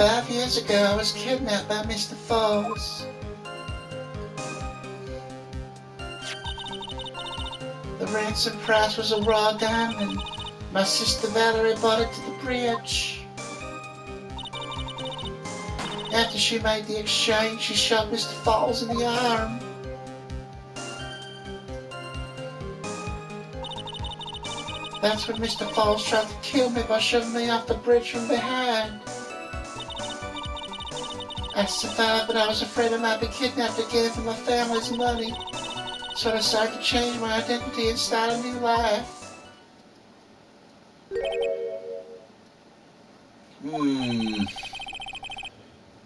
5 years ago, I was kidnapped by Mr. Falls. The ransom price was a raw diamond. My sister Valerie bought it to the bridge. After she made the exchange, she shot Mr. Falls in the arm. That's when Mr. Falls tried to kill me by shoving me off the bridge from behind. I survived, but I was afraid I might be kidnapped again for my family's money. So I decided to change my identity and start a new life.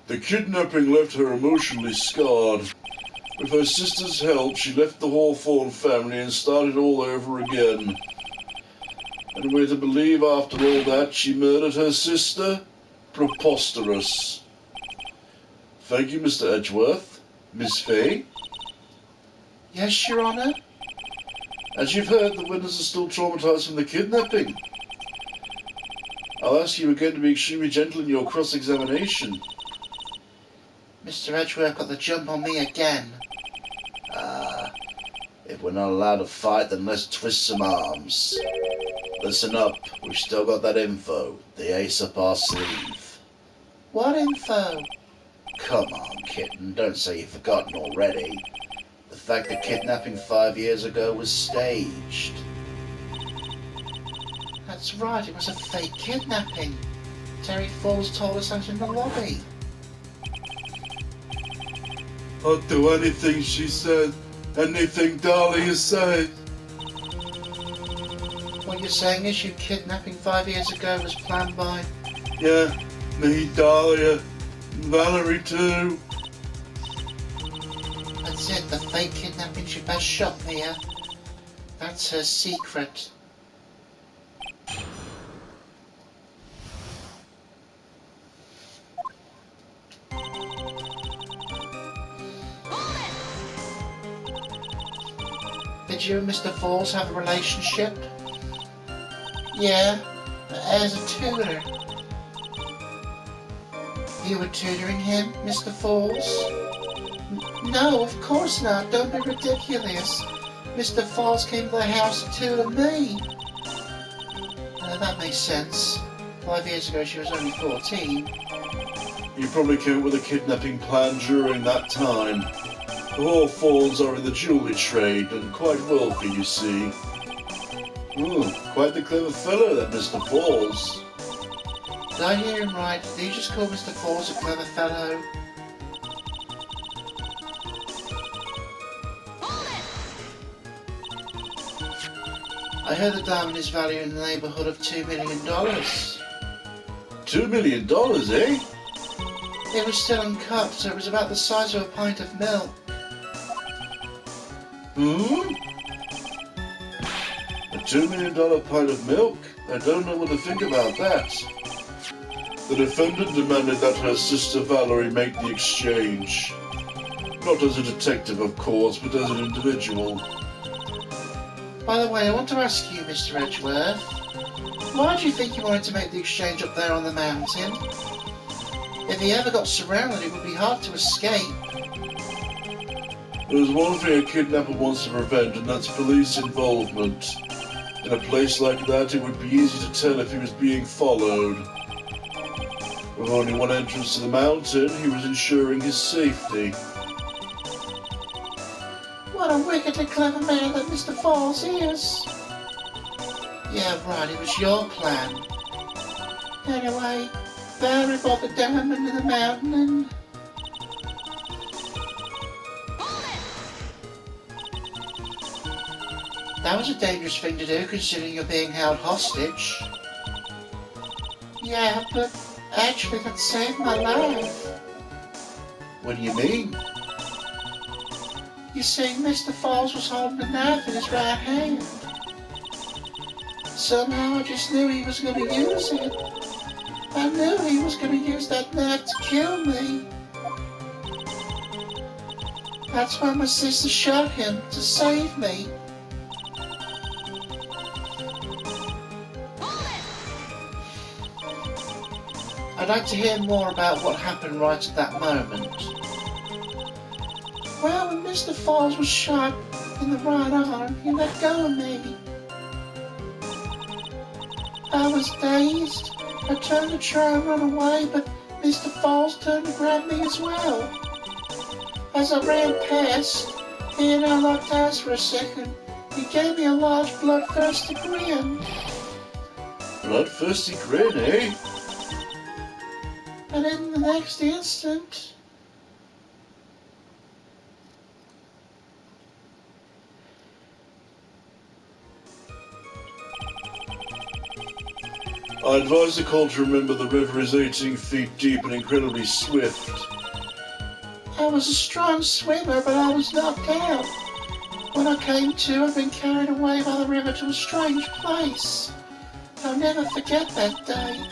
The kidnapping left her emotionally scarred. With her sister's help, she left the Hawthorne family and started all over again. And we're to believe after all that she murdered her sister? Preposterous. Thank you, Mr. Edgeworth. Miss Fay? Yes, Your Honour? As you've heard, the witnesses are still traumatised from the kidnapping. I'll ask you again to be extremely gentle in your cross-examination. Mr. Edgeworth got the jump on me again. If we're not allowed to fight, then let's twist some arms. Listen up, we've still got that info. The ace up our sleeve. What info? Come on, kitten, don't say you've forgotten already. The fact that kidnapping 5 years ago was staged. That's right, it was a fake kidnapping. Terry Falls told us that in the lobby. I'll do anything she said. Anything Dahlia said. What you're saying is your kidnapping 5 years ago was planned by... Yeah, me, Dahlia, Valerie too. That's it, the fake kidnapping she best shot Mia. That's her secret. Did you and Mr. Falls have a relationship? Yeah, as a tutor. You were tutoring him, Mr. Falls? No, of course not. Don't be ridiculous. Mr. Falls came to the house to tutor me. That makes sense. 5 years ago she was only 14. You probably came up with a kidnapping plan during that time. The Hawthorns are in the jewellery trade and quite wealthy, you see. Quite the clever fellow, that Mr. Falls. Did I hear him right? Did you just call Mr. Falls a clever fellow? I heard the diamond is valued in the neighbourhood of $2 million. $2 million, eh? It was still uncut, so it was about the size of a pint of milk. A $2 million pint of milk? I don't know what to think about that. The defendant demanded that her sister Valerie make the exchange. Not as a detective, of course, but as an individual. By the way, I want to ask you, Mr. Edgeworth, why do you think you wanted to make the exchange up there on the mountain? If he ever got surrounded, it would be hard to escape. There's one thing a kidnapper wants to prevent, and that's police involvement. In a place like that, it would be easy to tell if he was being followed. With only one entrance to the mountain, he was ensuring his safety. What a wickedly clever man that Mr. Falls is. Yeah, right, it was your plan. Anyway, Valerie bought the diamond in the mountain and... That was a dangerous thing to do, considering you're being held hostage. Yeah, but actually that saved my life. What do you mean? You see, Mr. Falls was holding a knife in his right hand. Somehow I just knew he was going to use it. I knew he was going to use that knife to kill me. That's why my sister shot him, to save me. I I'd like to hear more about what happened right at that moment. Well, when Mr. Falls was shot in the right arm, he let go of me. I was dazed. I turned to try and run away, but Mr. Falls turned to grab me as well. As I ran past, he and I locked eyes for a second. He gave me a large bloodthirsty grin. Bloodthirsty grin, eh? And in the next instant... I advise the call to remember the river is 18 feet deep and incredibly swift. I was a strong swimmer, but I was knocked out. When I came to, I'd been carried away by the river to a strange place. I'll never forget that day.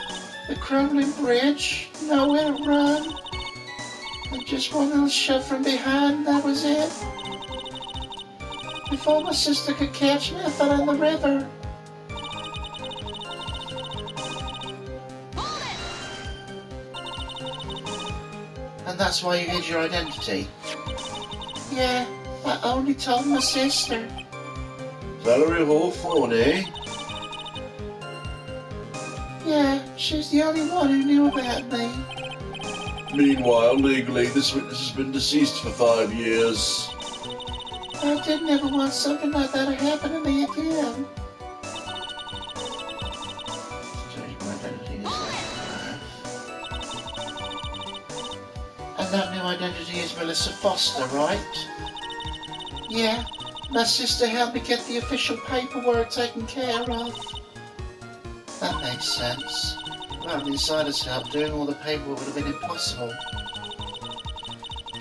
The crumbling bridge, nowhere to run, and just one little shove from behind, that was it. Before my sister could catch me, I fell in the river. And that's why you hid your identity? Yeah, I only told my sister. Valerie Hawthorne, eh? Yeah, she's the only one who knew about me. Meanwhile, legally, this witness has been deceased for 5 years. I did never want something like that to happen to me again. Change my identity is that. And that new identity is Melissa Foster, right? Yeah, my sister helped me get the official paperwork taken care of. That makes sense. Without the insider's help, doing all the paperwork would have been impossible.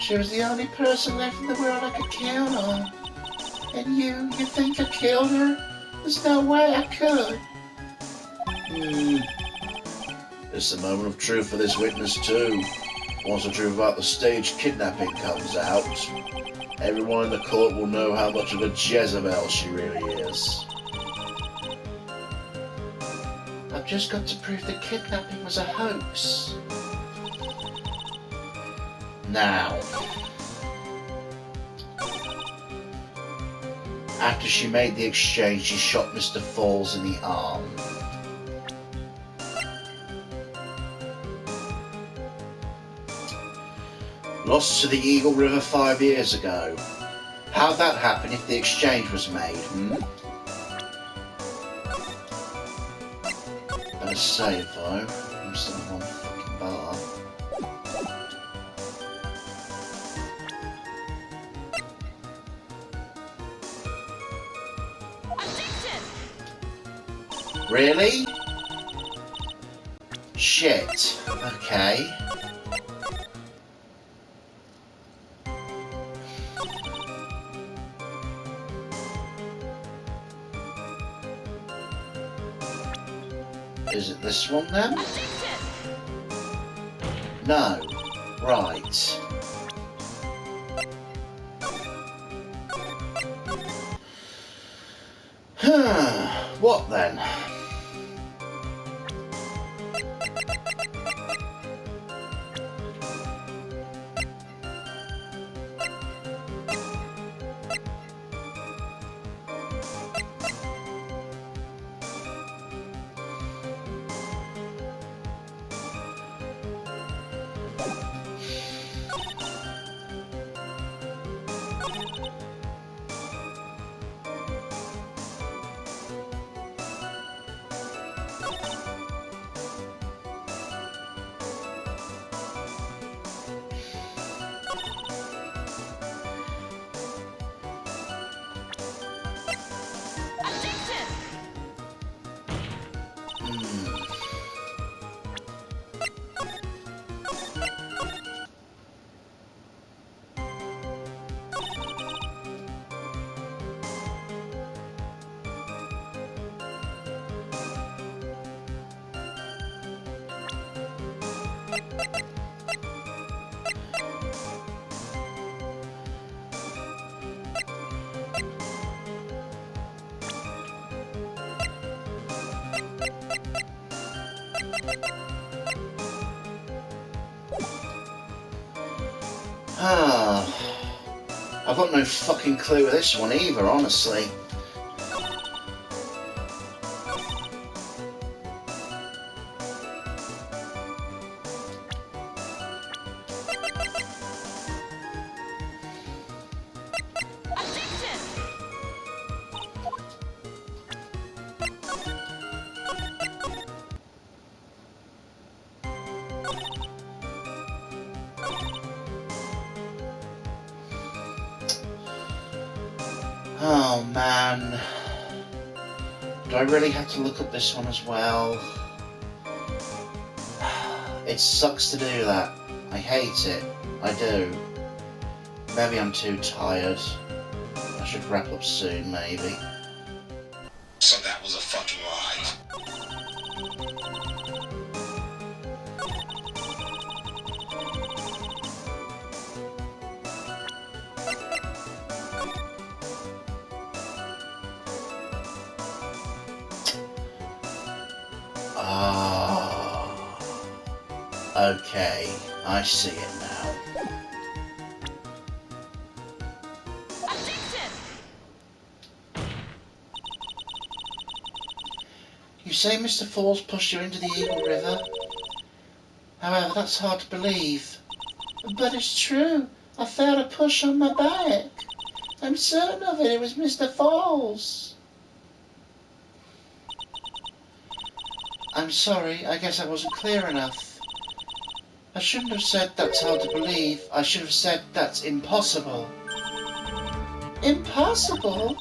She was the only person left in the world I could count on. And you think I killed her? There's no way I could. It's the moment of truth for this witness too. Once the truth about the staged kidnapping comes out, everyone in the court will know how much of a Jezebel she really is. I've just got to prove the kidnapping was a hoax. Now, after she made the exchange, she shot Mr. Falls in the arm. Lost to the Eagle River 5 years ago. How'd that happen if the exchange was made, Better save though. I'm still in one fucking bar. Really? Shit. Okay. Is it this one then? No. Right. What then? Ah, I've got no fucking clue with this one either, honestly. Oh man, do I really have to look up this one as well? It sucks to do that. I hate it. I do. Maybe I'm too tired. I should wrap up soon, maybe. So that was a fucking lie. Ah, okay, I see it now. You say Mr. Falls pushed you into the Eagle River? However, that's hard to believe. But it's true. I felt a push on my back. I'm certain of it. It was Mr. Falls. I'm sorry. I guess I wasn't clear enough. I shouldn't have said that's hard to believe. I should have said that's impossible. Impossible?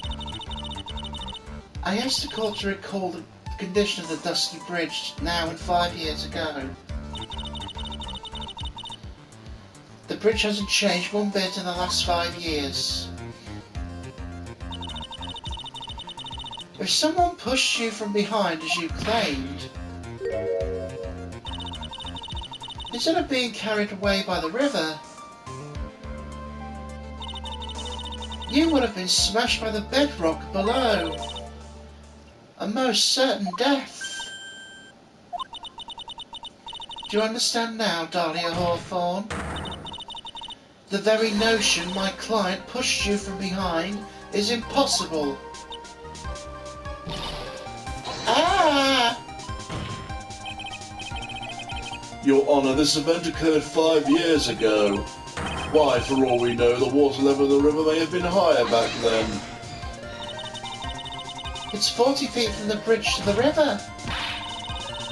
I asked the court to recall the condition of the dusty bridge now and 5 years ago. The bridge hasn't changed one bit in the last 5 years. If someone pushed you from behind as you claimed, instead of being carried away by the river, you would have been smashed by the bedrock below. A most certain death. Do you understand now, Dahlia Hawthorne? The very notion my client pushed you from behind is impossible. Ah! Your Honour, this event occurred 5 years ago. Why, for all we know, the water level of the river may have been higher back then. It's 40 feet from the bridge to the river.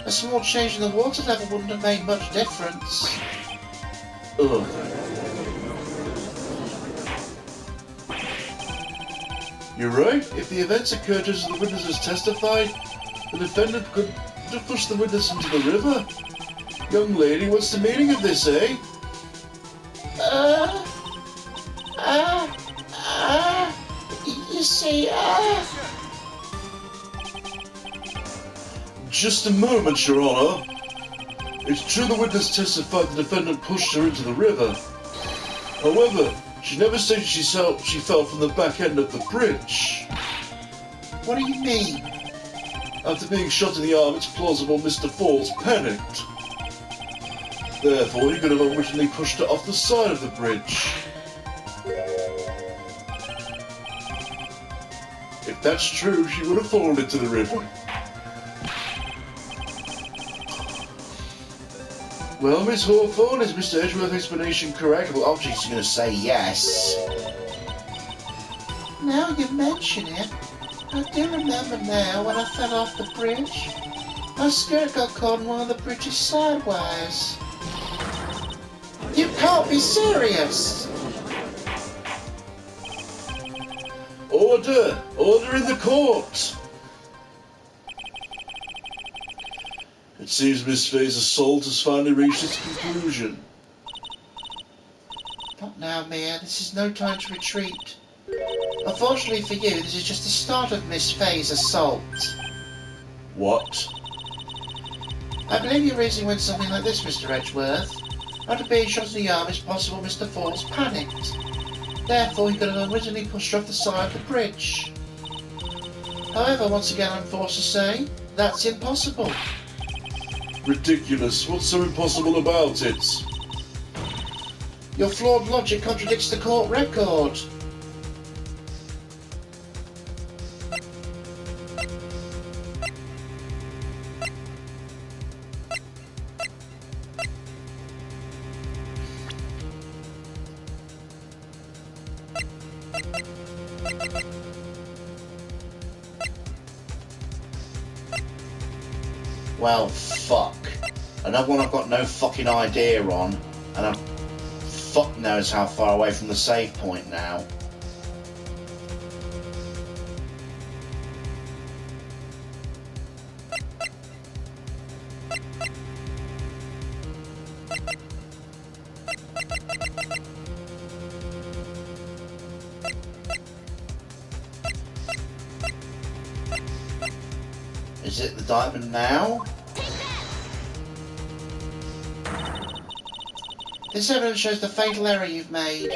A small change in the water level wouldn't have made much difference. Ugh. You're right. If the events occurred as the witnesses testified, the defendant could have pushed the witness into the river. Young lady, what's the meaning of this, eh? You see, Just a moment, Your Honour. It's true the witness testified the defendant pushed her into the river. However, she never stated she fell from the back end of the bridge. What do you mean? After being shot in the arm, it's plausible Mr. Falls panicked. Therefore, he could have unwittingly pushed her off the side of the bridge. If that's true, she would have fallen into the river. Well, Miss Hawthorne, is Mr. Edgeworth's explanation correct? Well, obviously she's going to say yes. Now you mention it, I do remember now when I fell off the bridge. My skirt got caught in one of the bridge's sideways. You can't be serious! Order! Order in the court! It seems Miss Fay's assault has finally reached its conclusion. Not now, Mia. This is no time to retreat. Unfortunately for you, this is just the start of Miss Fay's assault. What? I believe your reasoning went something like this, Mr. Edgeworth. After being shot in the arm, it's possible Mr. Falls panicked. Therefore, he could have unwittingly pushed her off the side of the bridge. However, once again I'm forced to say, that's impossible. Ridiculous. What's so impossible about it? Your flawed logic contradicts the court record. Well, fuck. Another one I've got no fucking idea on, and I'm fuck knows how far away from the save point now. Is it the diamond now? This evidence shows the fatal error you've made.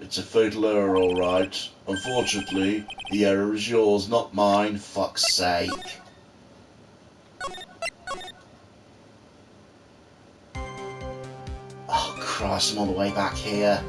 It's a fatal error, all right. Unfortunately, the error is yours, not mine. Fuck's sake. Oh Christ, I'm all the way back here.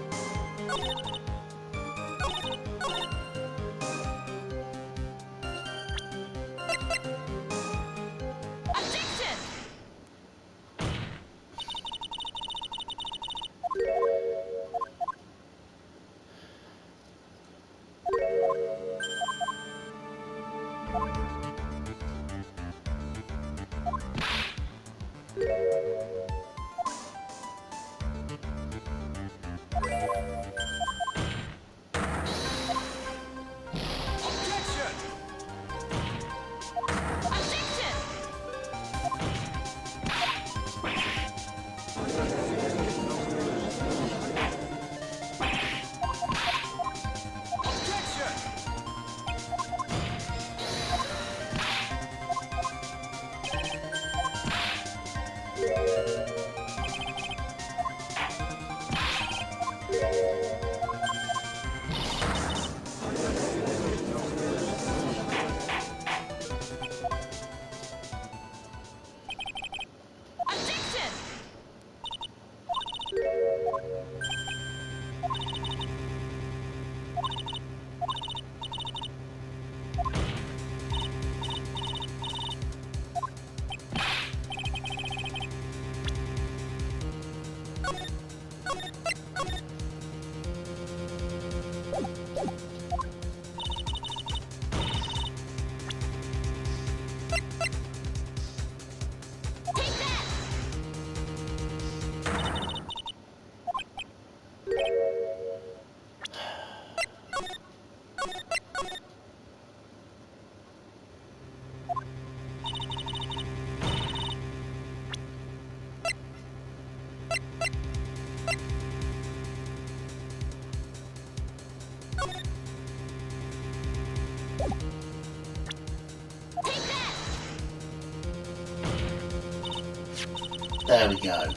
There we go.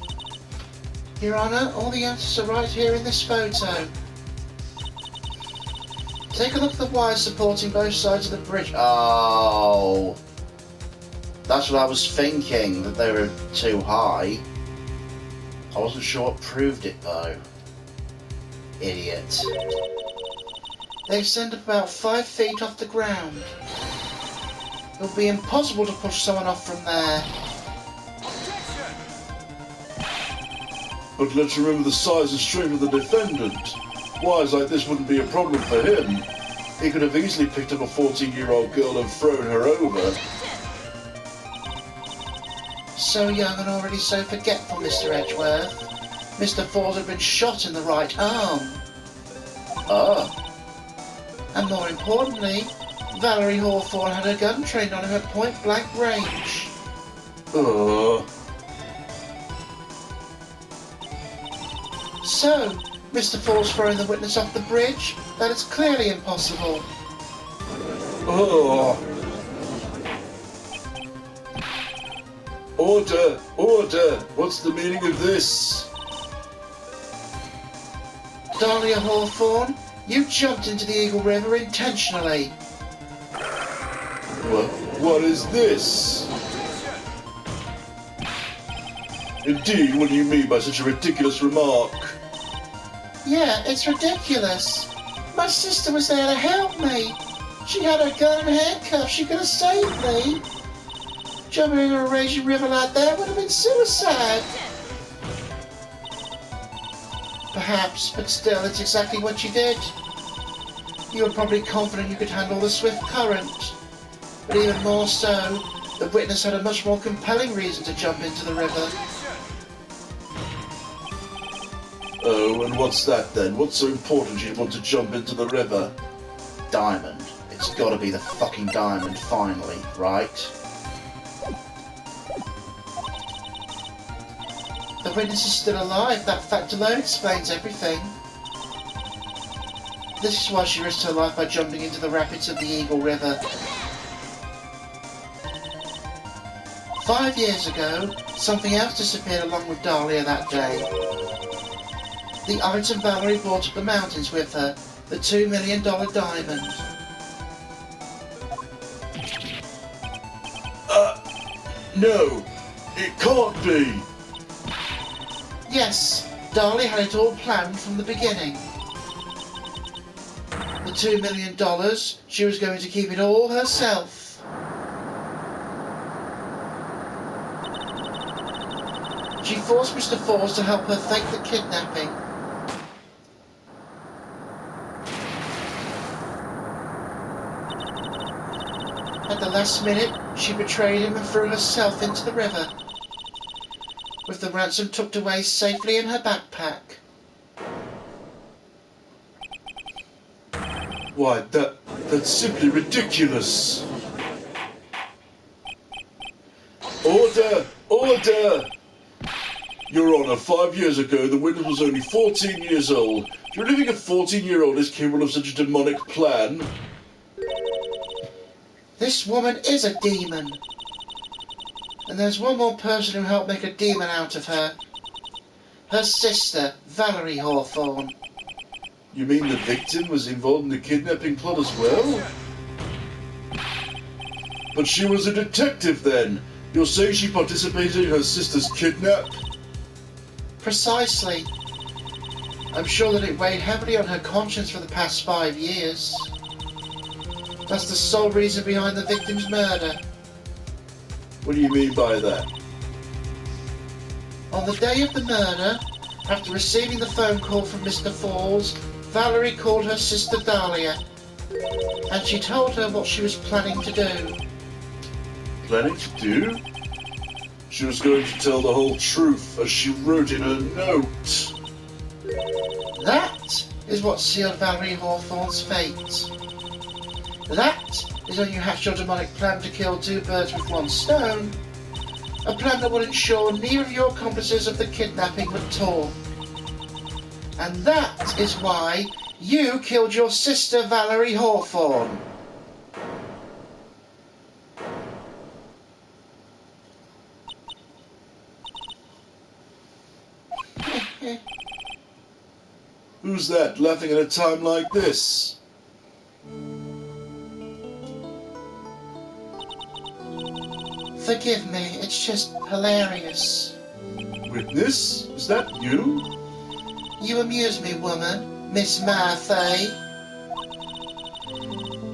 Your Honour, all the answers are right here in this photo. Take a look at the wires supporting both sides of the bridge. Oh. That's what I was thinking, that they were too high. I wasn't sure what proved it though. Idiot. They extend about 5 feet off the ground. It would be impossible to push someone off from there. But let's remember the size and strength of the defendant. Wires like this wouldn't be a problem for him. He could have easily picked up a 14-year-old girl and thrown her over. So young and already so forgetful, Mr. Edgeworth. Mr. Ford had been shot in the right arm. Ah. And more importantly, Valerie Hawthorne had her gun trained on him at point-blank range. So, Mr. Ford's throwing the witness off the bridge? That is clearly impossible. Order! Order! What's the meaning of this? Dahlia Hawthorne, you jumped into the Eagle River intentionally. What is this? Indeed, what do you mean by such a ridiculous remark? Yeah, it's ridiculous. My sister was there to help me. She had her gun and handcuffs. She could have saved me. Jumping in a raging river like that would have been suicide. Perhaps, but still, it's exactly what you did. You were probably confident you could handle the swift current. But even more so, the witness had a much more compelling reason to jump into the river. Oh, and what's that then? What's so important you'd want to jump into the river? Diamond. It's gotta be the fucking diamond, finally, right? The witness is still alive. That fact alone explains everything. This is why she risked her life by jumping into the rapids of the Eagle River. 5 years ago, something else disappeared along with Dahlia that day. The item Valerie brought up the mountains with her, the $2 million diamond. No, it can't be. Yes, Dahlia had it all planned from the beginning. The $2 million, she was going to keep it all herself. She forced Mr. Falls to help her fake the kidnapping. At the last minute, she betrayed him and threw herself into the river, with the ransom tucked away safely in her backpack. Why, that's simply ridiculous. Order! Order! Your Honour, 5 years ago, the witness was only 14 years old. Do you really think a 14-year-old is capable of such a demonic plan? This woman is a demon. And there's one more person who helped make a demon out of her. Her sister, Valerie Hawthorne. You mean the victim was involved in the kidnapping plot as well? But she was a detective then. You're saying she participated in her sister's kidnap? Precisely. I'm sure that it weighed heavily on her conscience for the past 5 years. That's the sole reason behind the victim's murder. What do you mean by that? On the day of the murder, after receiving the phone call from Mr. Falls, Valerie called her sister Dahlia, and she told her what she was planning to do. Planning to do? She was going to tell the whole truth, as she wrote in her note. That is what sealed Valerie Hawthorne's fate. That is when you hatched your demonic plan to kill 2 birds with 1 stone. A plan that would ensure neither of your accomplices of the kidnapping would talk. And that is why you killed your sister Valerie Hawthorne. Who's that, laughing at a time like this? Forgive me, it's just hilarious. Witness? Is that you? You amuse me, woman, Miss Martha.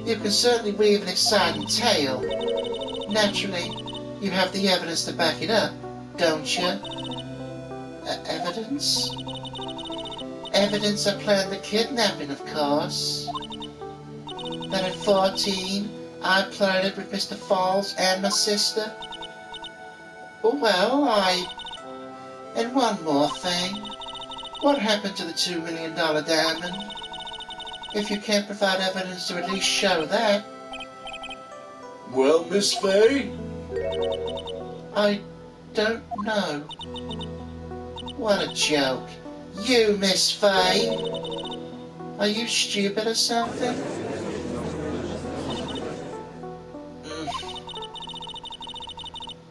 You can certainly weave an exciting tale. Naturally, you have the evidence to back it up, don't you? Evidence? Evidence I planned the kidnapping, of course. That at 14, I flirted with Mr. Falls and my sister. Well, And one more thing. What happened to the $2 million diamond? If you can't provide evidence to at least show that. Well, Miss Fay? I don't know. What a joke. You, Miss Fay. Are you stupid or something?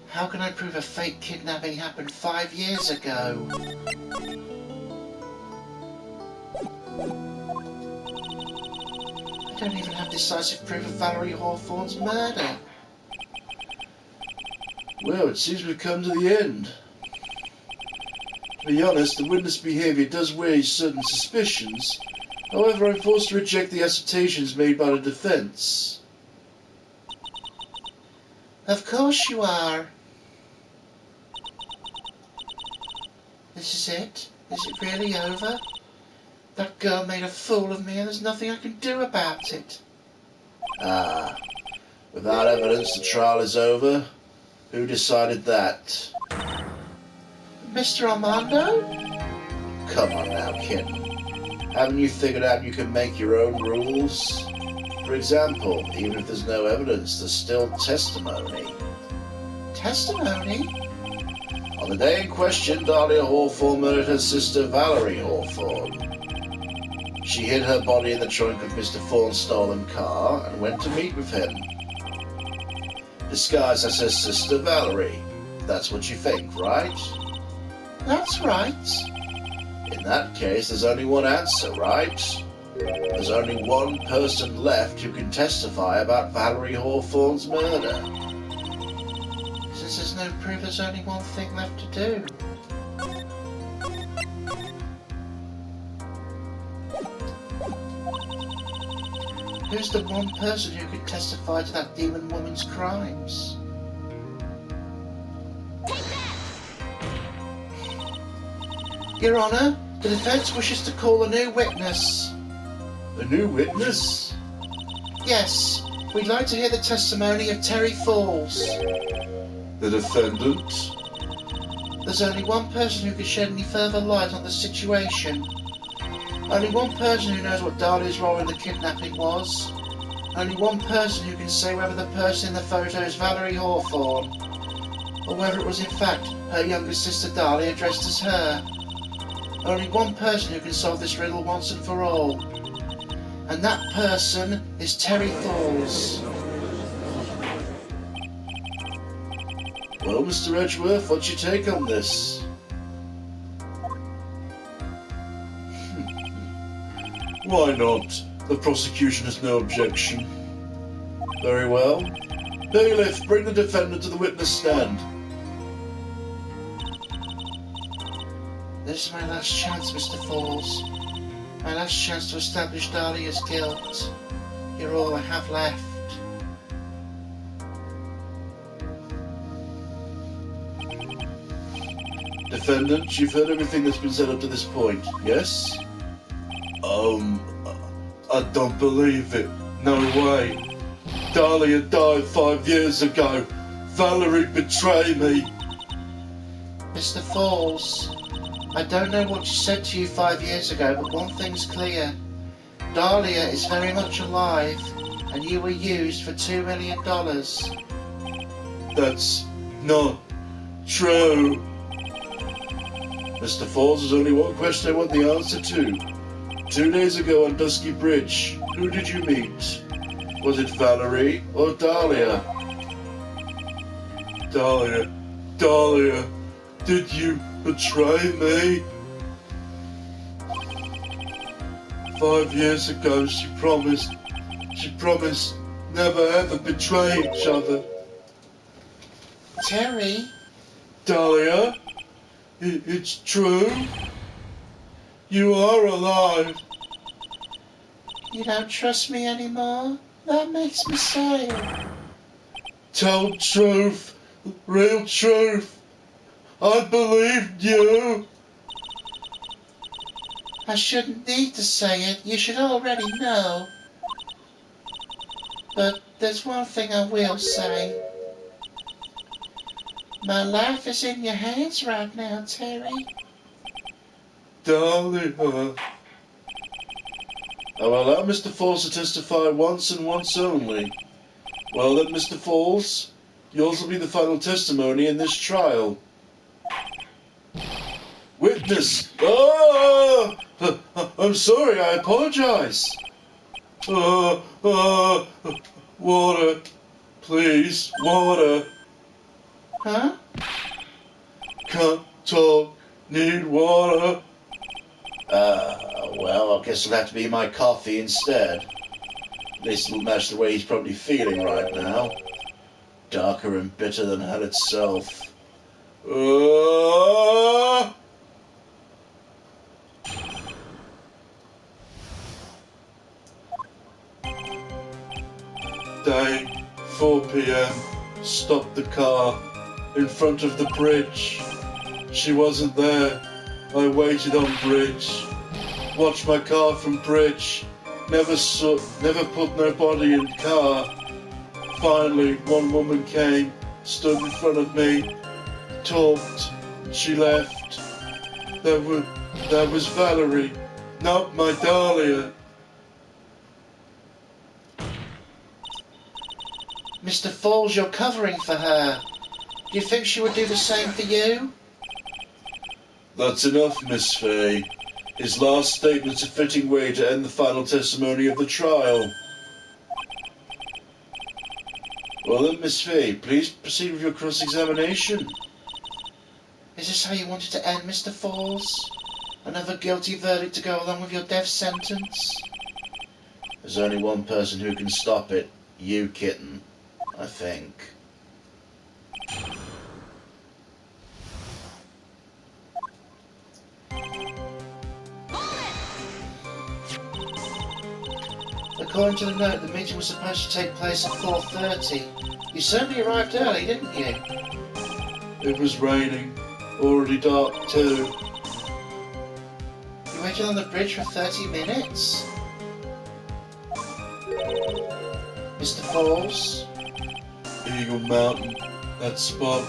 How can I prove a fake kidnapping happened 5 years ago? I don't even have decisive proof of Valerie Hawthorne's murder. Well, it seems we've come to the end. To be honest, the witness' behaviour does raise certain suspicions. However, I'm forced to reject the assertions made by the defence. Of course you are. This is it? Is it really over? That girl made a fool of me and there's nothing I can do about it. Ah, without evidence the trial is over? Who decided that? Mr. Armando? Come on now, kitten. Haven't you figured out you can make your own rules? For example, even if there's no evidence, there's still testimony. Testimony? On the day in question, Dahlia Hawthorne murdered her sister Valerie Hawthorne. She hid her body in the trunk of Mr. Thorne's stolen car and went to meet with him. Disguised as her sister Valerie. That's what you think, right? That's right. In that case, there's only one answer, right? There's only one person left who can testify about Valerie Hawthorne's murder. Since there's no proof, there's only one thing left to do. Who's the one person who could testify to that demon woman's crimes? Your Honour, the defence wishes to call a new witness. A new witness? Yes, we'd like to hear the testimony of Terry Falls. The defendant? There's only one person who can shed any further light on the situation. Only one person who knows what Dahlia's role in the kidnapping was. Only one person who can say whether the person in the photo is Valerie Hawthorne, or whether it was in fact her younger sister Dahlia dressed as her. Only one person who can solve this riddle once and for all. And that person is Terry Falls. Well, Mr. Edgeworth, what's your take on this? Why not? The prosecution has no objection. Very well. Bailiff, bring the defendant to the witness stand. This is my last chance, Mr. Falls. My last chance to establish Dahlia's guilt. You're all I have left. Defendant, you've heard everything that's been said up to this point, yes? I don't believe it. No way. Dahlia died 5 years ago. Valerie betrayed me. Mr. Falls, I don't know what she said to you 5 years ago, but one thing's clear. Dahlia is very much alive, and you were used for $2 million. That's not true. Mr. Falls, there's only one question I want the answer to. 2 days ago on Dusky Bridge, who did you meet? Was it Valerie or Dahlia? Dahlia, did you betray me? 5 years ago she promised never ever betray each other. Terry? Dahlia, it's true. You are alive. You don't trust me anymore? That makes me sad. Tell truth, real truth. I believed you. I shouldn't need to say it. You should already know. But there's one thing I will say. My life is in your hands right now, Terry. Dahlia. I will allow Mr. Falls to testify once and once only. Well then, Mr. Falls, yours will be the final testimony in this trial. Witness! Ah! I'm sorry, I apologize. Water. Please, water. Huh? Can't talk, need water. Well, I guess it'll have to be my coffee instead. At least it'll match the way he's probably feeling right now. Darker and bitter than hell itself. day, 4 p.m., stopped the car in front of the bridge. She wasn't there. I waited on bridge, watched my car from bridge, never put nobody in car. Finally, one woman came, stood in front of me, talked, she left. That was Valerie, not my Dahlia. Mr. Falls, you're covering for her. Do you think she would do the same for you? That's enough, Miss Fay. His last statement's a fitting way to end the final testimony of the trial. Well then, Miss Fay, please proceed with your cross-examination. Is this how you wanted to end, Mr. Falls? Another guilty verdict to go along with your death sentence? There's only one person who can stop it. You, kitten. I think. According to the note, the meeting was supposed to take place at 4:30. You certainly arrived early, didn't you? It was raining. Already dark too. You waited on the bridge for 30 minutes? Mr. Falls? Eagle Mountain, that spot.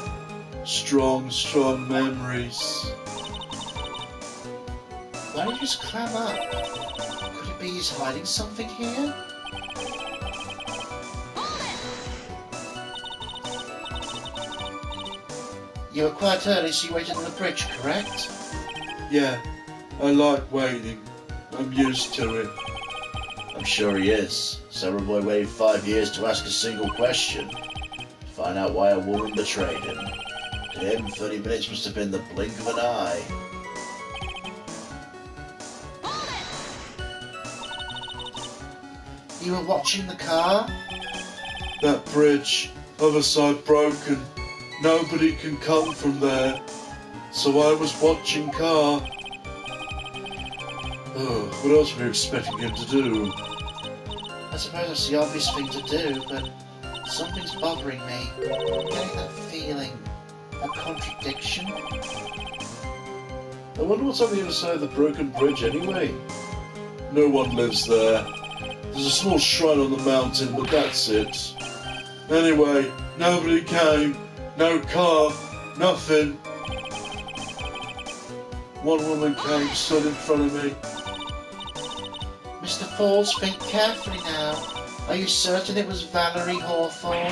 Strong, strong memories. Why did you just clam up? Could it be he's hiding something here? You were quite early, so you waited on the bridge, correct? Yeah, I like waiting. I'm used to it. I'm sure he is. Sarah Boy waited 5 years to ask a single question. To find out why a woman betrayed him. To him, 30 minutes must have been the blink of an eye. You were watching the car? That bridge, other side broken. Nobody can come from there. So I was watching car. Oh, what else were you expecting him to do? I suppose it's the obvious thing to do, but something's bothering me. I'm getting that feeling. A contradiction. I wonder what's on the other side of the broken bridge anyway. No one lives there. There's a small shrine on the mountain, but that's it. Anyway, nobody came. No car. Nothing. One woman came, stood in front of me. Mr. Falls, think carefully now. Are you certain it was Valerie Hawthorne?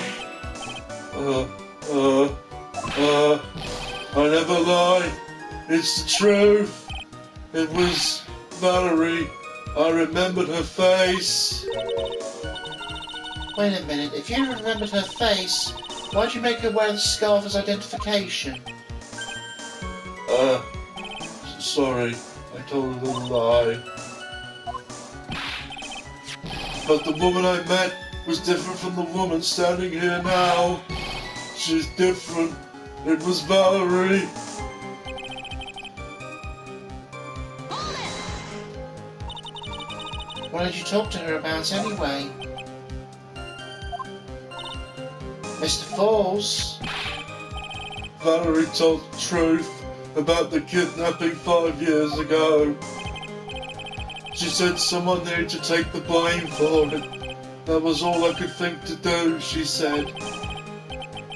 I never lie. It's the truth. It was Valerie. I remembered her face. Wait a minute, if you remembered her face, why'd you make her wear the scarf as identification? Sorry. I told a little lie. But the woman I met was different from the woman standing here now. She's different. It was Valerie. What did you talk to her about anyway? Mr. Falls? Valerie told the truth about the kidnapping 5 years ago. She said someone needed to take the blame for it. That was all I could think to do, she said.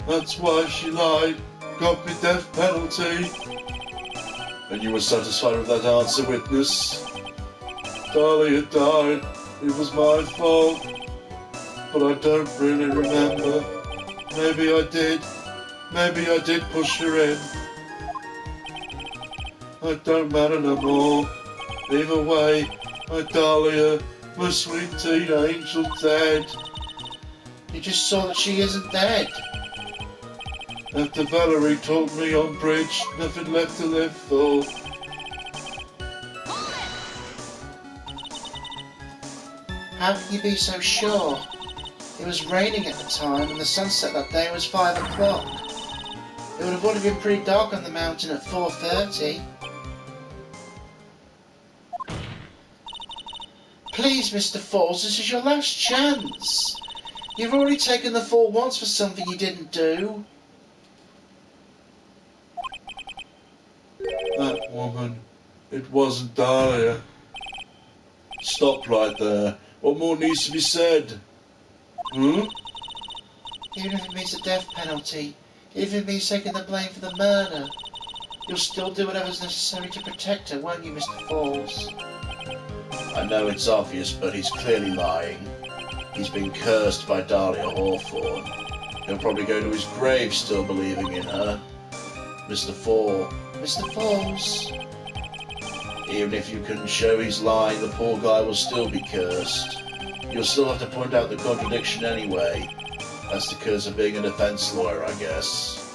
That's why she lied. Got me death penalty. And you were satisfied with that answer, witness? Dahlia died. It was my fault. But I don't really remember. Maybe I did. Maybe I did push her in. It don't matter no more. Either way, my Dahlia, my sweet teen angel, dead. You just saw that she isn't dead. After Valerie told me on bridge, nothing left to live for. How can you be so sure? It was raining at the time and the sunset that day was 5 o'clock. It would have already been pretty dark on the mountain at 4:30. Please, Mr. Falls, this is your last chance. You've already taken the fall once for something you didn't do. That woman, it wasn't Dahlia. Stop right there. What more needs to be said? Hmm? Even if it means a death penalty, even if it means taking the blame for the murder, you'll still do whatever's necessary to protect her, won't you, Mr. Falls? I know it's obvious, but he's clearly lying. He's been cursed by Dahlia Hawthorne. He'll probably go to his grave still believing in her. Mr. Fall, Mr. Falls? even if you can show he's lying, the poor guy will still be cursed. You'll still have to point out the contradiction anyway. That's the curse of being a defense lawyer, I guess.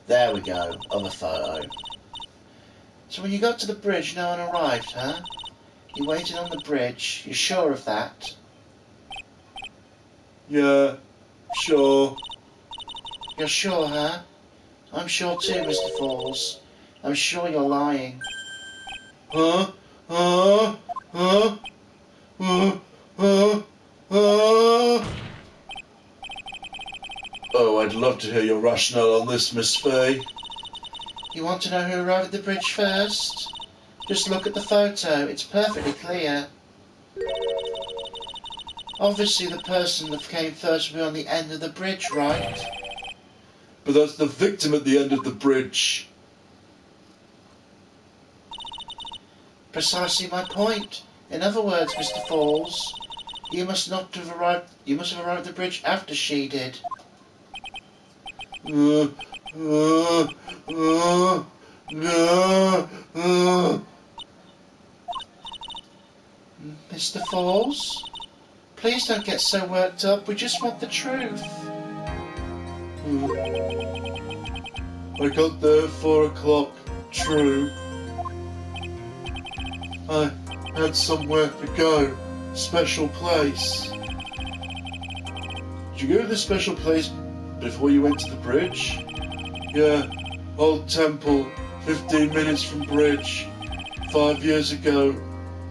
There we go, other photo. So when you got to the bridge, no one arrived, huh? You waited on the bridge, you're sure of that? Yeah, sure. You're sure, huh? I'm sure too, Mr. Falls. I'm sure you're lying. Huh? Huh? Huh? Huh? Huh? Huh? Oh, I'd love to hear your rationale on this, Miss Fay. You want to know who arrived at the bridge first? Just look at the photo, it's perfectly clear. Obviously the person that came first will be on the end of the bridge, right? But that's the victim at the end of the bridge. Precisely my point. In other words, Mr. Falls, you must have arrived at the bridge after she did. Mr. Falls? Please don't get so worked up, we just want the truth. I got there at 4 o'clock, true. I had somewhere to go, special place. Did you go to this special place before you went to the bridge? Yeah, old temple, 15 minutes from bridge. 5 years ago,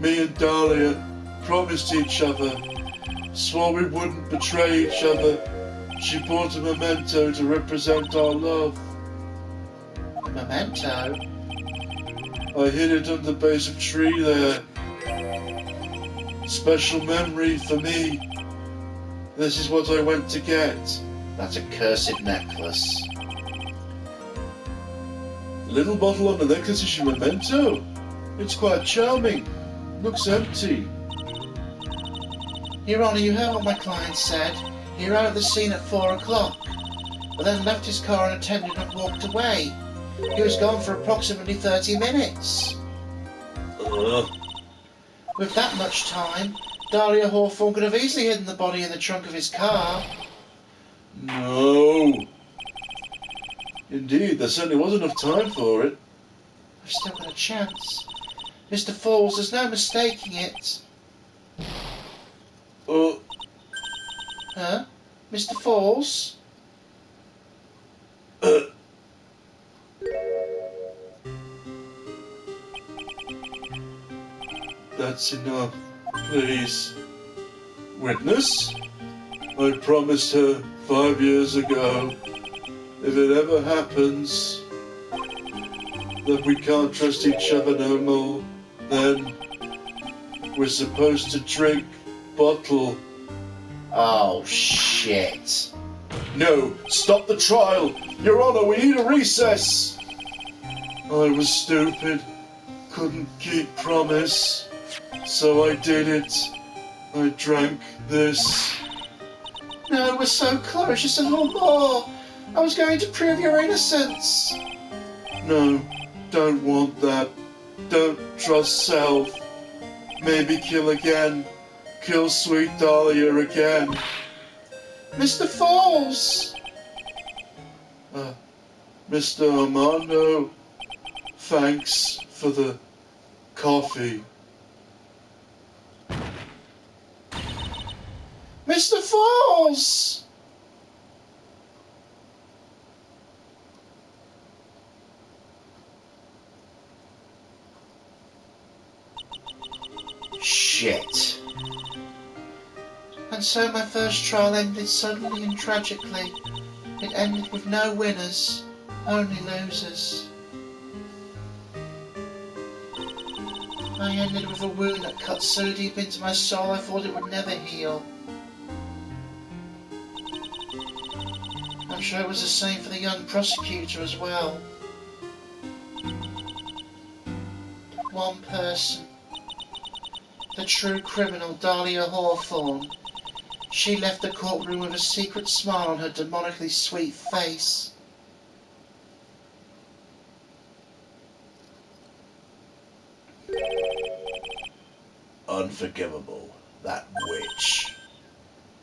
me and Dahlia promised each other, swore we wouldn't betray each other. She bought a memento to represent our love. A memento? I hid it under the base of a tree there. Special memory for me. This is what I went to get. That's a cursed necklace. The little bottle on the necklace is your memento. It's quite charming. Looks empty. Your Honour, you heard what my client said. He arrived at the scene at 4 o'clock, but then left his car unattended and walked away. He was gone for approximately 30 minutes. With that much time, Dahlia Hawthorne could have easily hidden the body in the trunk of his car. No. Indeed, there certainly was enough time for it. I've still got a chance. Mr. Falls, there's no mistaking it. Huh? Mr. Falls? That's enough. Please. Witness? I promised her 5 years ago, if it ever happens that we can't trust each other no more, then we're supposed to drink bottle. Oh, shit. No, stop the trial! Your Honour, we need a recess! I was stupid, couldn't keep promise, so I did it. I drank this. No, it was so close, just a little more. I was going to prove your innocence. No, don't want that. Don't trust self. Maybe kill again. Kill sweet Dahlia again. Mr. Falls! Mr. Armando, thanks for the coffee. Mr. Falls! Shit. And so my first trial ended suddenly and tragically. It ended with no winners, only losers. I ended with a wound that cut so deep into my soul I thought it would never heal. I'm sure it was the same for the young prosecutor as well. One person, the true criminal Dahlia Hawthorne. She left the courtroom with a secret smile on her demonically sweet face. Unforgivable. That witch.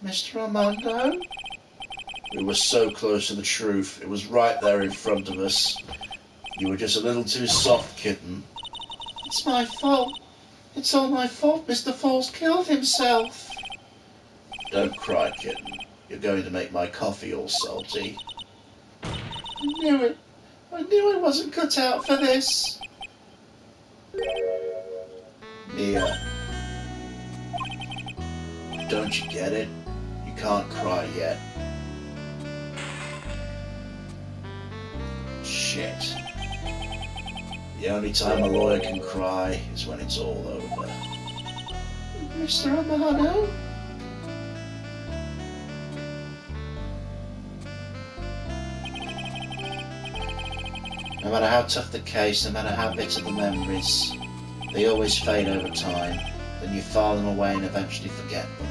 Mr. Armando? We were so close to the truth. It was right there in front of us. You were just a little too soft, kitten. It's my fault. It's all my fault. Mr. Falls killed himself. Don't cry, kitten. You're going to make my coffee all salty. I knew it. I knew I wasn't cut out for this. Mia. Don't you get it? You can't cry yet. Shit. The only time a lawyer can cry is when it's all over. Mr. Armando? No matter how tough the case, no matter how bitter the memories, they always fade over time. Then you file them away and eventually forget them.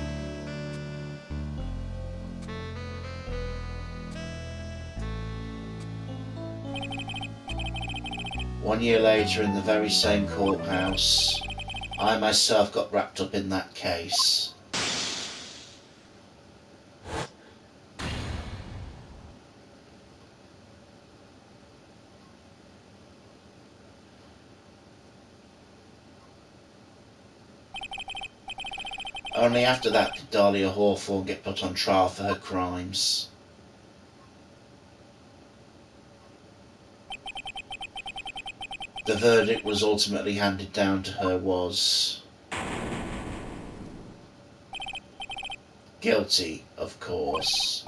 1 year later, in the very same courthouse, I myself got wrapped up in that case. Only after that did Dahlia Hawthorne get put on trial for her crimes. The verdict was ultimately handed down to her was guilty, of course.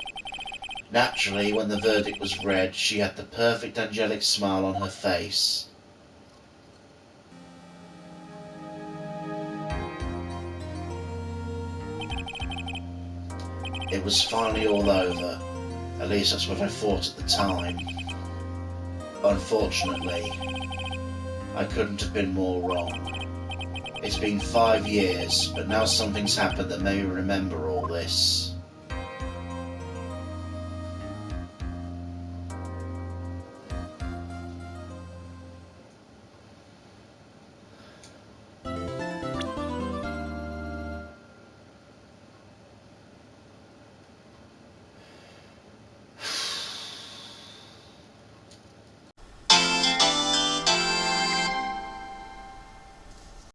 Naturally, when the verdict was read, she had the perfect angelic smile on her face. It was finally all over. At least that's what I thought at the time. Unfortunately, I couldn't have been more wrong. It's been 5 years, but now something's happened that made me remember all this.